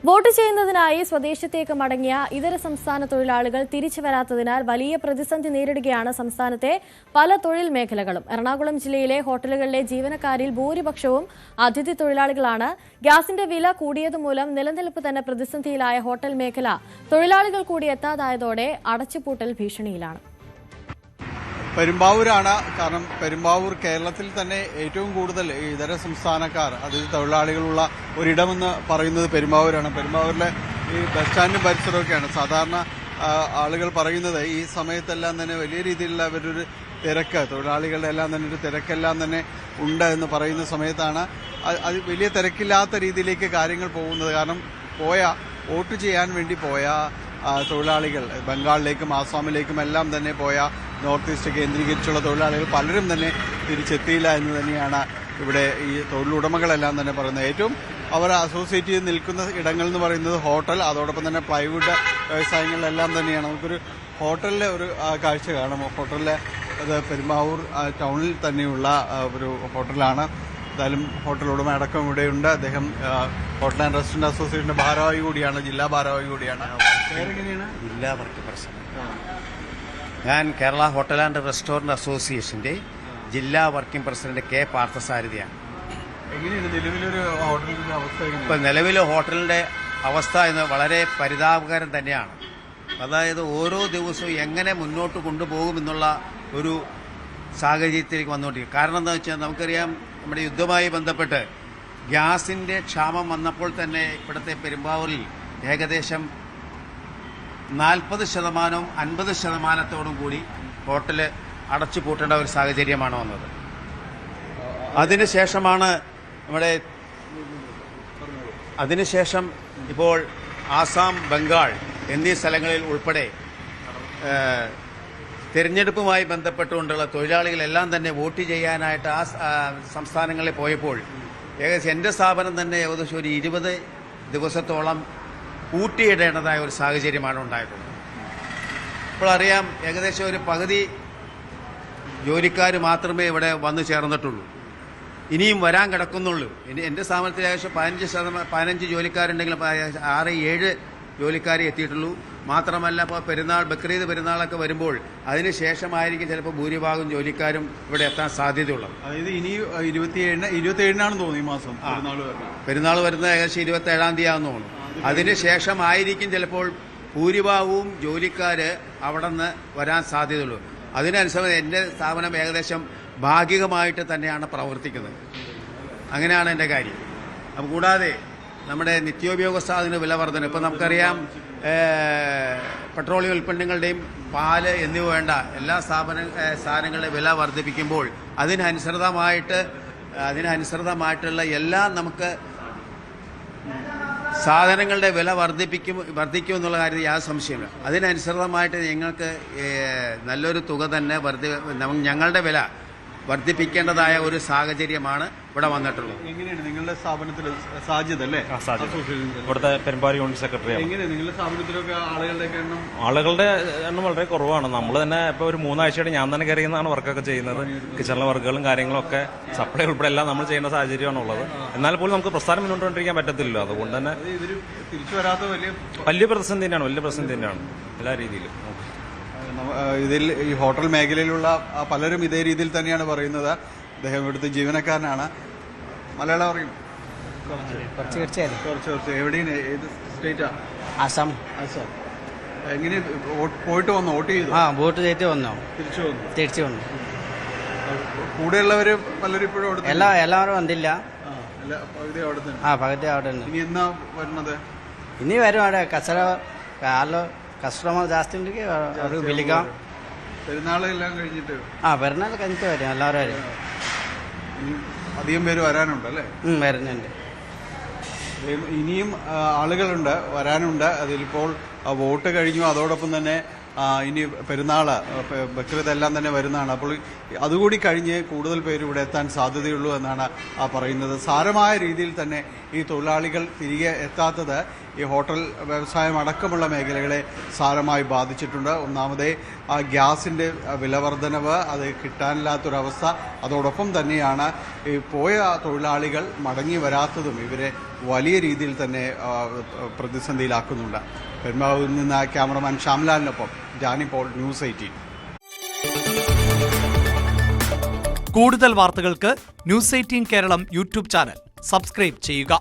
Vote ചെയ്യുന്നതിനായി സ്വദേശത്തേക്ക് മടങ്ങിയ ഇതര സംസ്ഥാന തൊഴിലാളികൾ തിരിച്ചു വരാത്തതിനാൽ വലിയ പ്രതിസന്ധി നേരിടുകയാണ് സംസ്ഥാനത്തെ പല തൊഴിൽ മേഖലകളും. എറണാകുളം ജില്ലയിലെ ഹോട്ടലുകളിലെ ജീവനക്കാരിൽ ഭൂരിപക്ഷവും അതിഥി തൊഴിലാളികളാണ്. ഗ്യാസിന്റെ വില കൂടിയതുമൂലം നിലനിൽപ്പ് തന്നെ പ്രതിസന്ധിയിലായ ഹോട്ടൽ മേഖല തൊഴിലാളികൾ കൂടി എത്താതായതോടെ അടച്ചുപൂട്ടൽ ഭീഷണിയിലാണ്. പെരുമ്പാവൂരാണ്. കാരണം പെരുമ്പാവൂർ കേരളത്തിൽ തന്നെ ഏറ്റവും കൂടുതൽ ഇതര സംസ്ഥാനക്കാർ അതിഥി തൊഴിലാളികളുള്ള ഒരിടമെന്ന് പറയുന്നത് പെരുമ്പാവൂരാണ്. പെരുമ്പാവൂരിലെ ഈ ബസ് സ്റ്റാൻഡും പരിസരമൊക്കെയാണ്. സാധാരണ ആളുകൾ പറയുന്നത് ഈ സമയത്തെല്ലാം തന്നെ വലിയ രീതിയിലുള്ള അവരൊരു തിരക്ക്, തൊഴിലാളികളുടെ എല്ലാം തന്നെ ഒരു തിരക്കെല്ലാം തന്നെ ഉണ്ട് എന്ന് പറയുന്ന സമയത്താണ് അത് വലിയ തിരക്കില്ലാത്ത രീതിയിലേക്ക് കാര്യങ്ങൾ പോകുന്നത്. കാരണം വോട്ട് ചെയ്യാൻ വേണ്ടി പോയ തൊഴിലാളികൾ ബംഗാളിലേക്കും ആസാമിലേക്കും എല്ലാം തന്നെ പോയ നോർത്ത് ഈസ്റ്റ് കേന്ദ്രീകരിച്ചുള്ള തൊഴിലാളികൾ പലരും തന്നെ തിരിച്ചെത്തിയില്ല എന്ന് തന്നെയാണ് ഇവിടെ ഈ തൊഴിലുടമകളെല്ലാം തന്നെ പറയുന്നത്. ഏറ്റവും അവർ അസോസിയേറ്റ് ചെയ്ത് നിൽക്കുന്ന ഇടങ്ങൾ എന്ന് പറയുന്നത് ഹോട്ടൽ, അതോടൊപ്പം തന്നെ പ്ലൈവുഡ് വ്യവസായങ്ങളിലെല്ലാം തന്നെയാണ്. നമുക്കൊരു ഹോട്ടലിലെ ഒരു കാഴ്ച കാണാം. ഹോട്ടലിലെ അത് പെരുമ്പാവൂർ ടൗണിൽ തന്നെയുള്ള ഒരു ഹോട്ടലാണ്. എന്തായാലും ഹോട്ടൽ ഉടമ അടക്കം ഇവിടെയുണ്ട്. അദ്ദേഹം ഹോട്ടൽ ആൻഡ് റെസ്റ്റോറന്റ് അസോസിയേഷന്റെ ഭാരവാഹി കൂടിയാണ്, ജില്ലാ ഭാരവാഹി കൂടിയാണ്. പേരെങ്ങനെയാണ്? ജില്ലാ വർക്കിംഗ് പ്രസിഡന്റ്. ഞാൻ കേരള ഹോട്ടൽ ആൻഡ് റെസ്റ്റോറന്റ് അസോസിയേഷന്റെ ജില്ലാ വർക്കിംഗ് പ്രസിഡന്റ് കെ പാർത്ഥസാരഥിയാണ്. എങ്ങനെയാണ് നിലവിലൊരു ഹോട്ടലിന്റെ അവസ്ഥ? ഇപ്പൊ നിലവിലെ ഹോട്ടലിന്റെ അവസ്ഥ എന്ന് വളരെ പരിതാപകരം തന്നെയാണ്. അതായത് ഓരോ ദിവസവും എങ്ങനെ മുന്നോട്ട് കൊണ്ടുപോകുമെന്നുള്ള ഒരു സാഹചര്യത്തിലേക്ക് വന്നുകൊണ്ടിരിക്കും. കാരണം എന്താ വെച്ചാൽ നമുക്കറിയാം, നമ്മുടെ യുദ്ധവുമായി ബന്ധപ്പെട്ട് ഗ്യാസിന്റെ ക്ഷാമം വന്നപ്പോൾ തന്നെ ഇവിടുത്തെ പെരുമ്പാവൂരിൽ ഏകദേശം 40%, 50% കൂടി ഹോട്ടല് അടച്ചുപൂട്ടേണ്ട ഒരു സാഹചര്യമാണ് വന്നത്. അതിനുശേഷം ഇപ്പോൾ ആസാം, ബംഗാൾ എന്നീ സ്ഥലങ്ങളിൽ ഉൾപ്പെടെ തെരഞ്ഞെടുപ്പുമായി ബന്ധപ്പെട്ടുകൊണ്ടുള്ള തൊഴിലാളികളെല്ലാം തന്നെ വോട്ട് ചെയ്യാനായിട്ട് ആ സംസ്ഥാനങ്ങളിൽ പോയപ്പോൾ ഏകദേശം എൻ്റെ സ്ഥാപനം തന്നെ ഏകദേശം ഒരു 20 ദിവസത്തോളം കൂട്ടിയിടേണ്ടതായ ഒരു സാഹചര്യമാണ് ഉണ്ടായിട്ടുള്ളത്. ഇപ്പോൾ അറിയാം, ഏകദേശം ഒരു പകുതി ജോലിക്കാർ മാത്രമേ ഇവിടെ വന്നു ചേർന്നിട്ടുള്ളൂ. ഇനിയും വരാൻ കിടക്കുന്നുള്ളൂ. എൻ്റെ സ്ഥാപനത്തിൽ ഏകദേശം 15 ജോലിക്കാരുണ്ടെങ്കിലും 6-7 ജോലിക്കാരെ എത്തിയിട്ടുള്ളൂ. മാത്രമല്ല, ഇപ്പോൾ ബക്രീദ് പെരുന്നാളൊക്കെ വരുമ്പോൾ അതിനുശേഷമായിരിക്കും ചിലപ്പോൾ ഭൂരിഭാഗം ജോലിക്കാരും ഇവിടെ എത്താൻ സാധ്യതയുള്ളത്. അതായത് ഇനി 27-നാണ് തോന്നുന്നു ഈ മാസം പെരുന്നാൾ വരുന്നത് ഏകദേശം 27-ാം തീയതി ആണെന്ന് തോന്നുന്നു. അതിനുശേഷമായിരിക്കും ചിലപ്പോൾ ഭൂരിഭാഗവും ജോലിക്കാര് അവിടെ നിന്ന് വരാൻ സാധ്യതയുള്ളൂ. അതിനനുസരിച്ച് എൻ്റെ സ്ഥാപനം ഏകദേശം ഭാഗികമായിട്ട് തന്നെയാണ് പ്രവർത്തിക്കുന്നത്. അങ്ങനെയാണ് എൻ്റെ കാര്യം. അപ്പം കൂടാതെ നമ്മുടെ നിത്യോപയോഗ സാധന വില വർധന, ഇപ്പം നമുക്കറിയാം, പെട്രോളിയം ഉൽപ്പന്നങ്ങളുടെയും പാല് എന്നിവ വേണ്ട എല്ലാ സാധനങ്ങളുടെ വില വർദ്ധിപ്പിക്കുമ്പോൾ അതിനനുസൃതമായിട്ടുള്ള എല്ലാം നമുക്ക് സാധനങ്ങളുടെ വില വർദ്ധിക്കും എന്നുള്ള കാര്യത്തിൽ യാതൊരു സംശയമില്ല. അതിനനുസൃതമായിട്ട് ഞങ്ങൾക്ക് നല്ലൊരു തുക തന്നെ ഞങ്ങളുടെ വില വർദ്ധിപ്പിക്കേണ്ടതായ ഒരു സാഹചര്യമാണ് ഇവിടെ വന്നിട്ടുള്ളത്. എങ്ങനെയാണ് നിങ്ങളുടെ സ്ഥാപനത്തിൽ സാധ്യത അല്ലേ? ഇവിടുത്തെ പെരുമ്പാവൂർ യൂണിറ്റ് സെക്രട്ടറി. എങ്ങനെയാണ് നിങ്ങളുടെ സ്ഥാപനത്തിലൊക്കെ ആളുകളുടെ എണ്ണം വളരെ കുറവാണ്. നമ്മൾ തന്നെ ഇപ്പോൾ ഒരു 3 ആഴ്ചയായിട്ട് ഞാൻ തന്നെ കയറിയെന്നാണ് വർക്കൊക്കെ ചെയ്യുന്നത്. കിച്ചണിലെ വർക്കുകളും കാര്യങ്ങളൊക്കെ സപ്ലൈ ഉൾപ്പെടെ എല്ലാം നമ്മൾ ചെയ്യുന്ന സാഹചര്യമാണുള്ളത്. എന്നാൽ പോലും നമുക്ക് പ്രസ്ഥാനം മുന്നോട്ടുകൊണ്ടിരിക്കാൻ പറ്റത്തില്ല. അതുകൊണ്ട് തന്നെ തിരിച്ചു വരാത്ത വലിയ പ്രതിസന്ധി തന്നെയാണ് എല്ലാ രീതിയിലും. ഇതിൽ ഈ ഹോട്ടൽ മേഖലയിലുള്ള പലരും ഇതേ രീതിയിൽ തന്നെയാണ് പറയുന്നത്. അദ്ദേഹം ഇവിടുത്തെ ജീവനക്കാരനാണ്. മലയാളം അറിയും? കുറച്ച്. എവിടെയാണ്? ഏത് സ്റ്റേറ്റാ? ആസാം. എങ്ങനെ പോയിട്ട് വന്നു? വോട്ട് ചെയ്തു? വോട്ട് ചെയ്തിട്ട് വന്നു. തിരിച്ചു വന്നു. കൂടെയുള്ളവര് പലരും ഇപ്പോഴും എല്ലാവരും വന്നില്ല. പകുതി അവിടെ ഉണ്ട്. ഇനി എന്നാ വരുന്നത്? ഇനി വരും. അവിടെ കസ്റ്റമർ ജാസ്തി ഉണ്ടെങ്കിൽ അവർ വിളിക്കാം. പെരുന്നാളെല്ലാം കഴിഞ്ഞിട്ട്? പെരുന്നാൾ കഴിഞ്ഞിട്ട് വരും. എല്ലാവരും വരും. അധികം പേര് വരാനുണ്ട് അല്ലേ? വരുന്നുണ്ട്. ഇനിയും ആളുകളുണ്ട്, വരാനുണ്ട്. അതിലിപ്പോൾ വോട്ട് കഴിഞ്ഞു. അതോടൊപ്പം തന്നെ ഇനി പെരുന്നാള്, ബക്രീദ് എല്ലാം തന്നെ വരുന്നതാണ്. അപ്പോൾ അതുകൂടി കഴിഞ്ഞ് കൂടുതൽ പേര് ഇവിടെ എത്താൻ സാധ്യതയുള്ളൂ എന്നാണ് പറയുന്നത്. സാരമായ രീതിയിൽ തന്നെ ഈ തൊഴിലാളികൾ തിരികെ എത്താത്തത് ഈ ഹോട്ടൽ വ്യവസായം അടക്കമുള്ള മേഖലകളെ സാരമായി ബാധിച്ചിട്ടുണ്ട്. ഒന്നാമതേ ഗ്യാസിൻ്റെ വിലവർധനവ്, അത് കിട്ടാനില്ലാത്തൊരവസ്ഥ. അതോടൊപ്പം തന്നെയാണ് ഈ പോയ തൊഴിലാളികൾ മടങ്ങി വരാത്തതും ഇവരെ വലിയ രീതിയിൽ തന്നെ പ്രതിസന്ധിയിലാക്കുന്നുണ്ട്. പെരുമ്പാവൂരിൽ നിന്ന് ക്യാമറമാൻ ശ്യാംലാലിനൊപ്പം ജാനി പോൾ, ന്യൂസ് 18. കൂടുതൽ വാർത്തകൾക്ക് news 18 Keralam YouTube channel subscribe ചെയ്യുക.